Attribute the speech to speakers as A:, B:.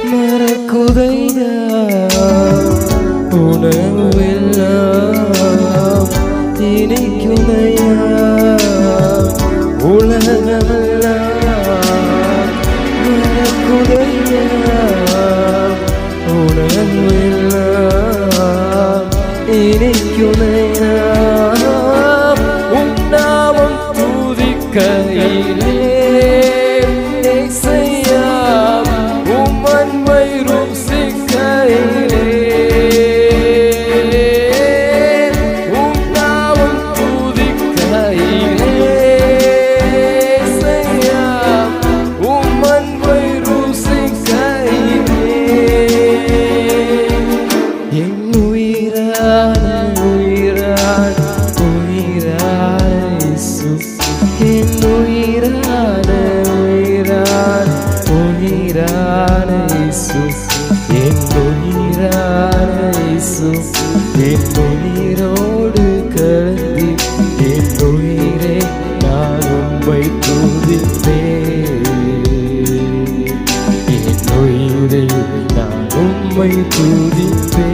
A: மறக்குதையா உணவெல்லாம் இனிக்குதையா உலகமெல்லாம் மறக்குதையா உணவெல்லாம் இனிக்குதையா உன்னாமம் துதிக்கையிலே என்னுயிரோடு கலந்தி என் உயிரை நான் உம்மை துதிப்பேன் என் உயிரை நான் உம்மை துதிப்பேன்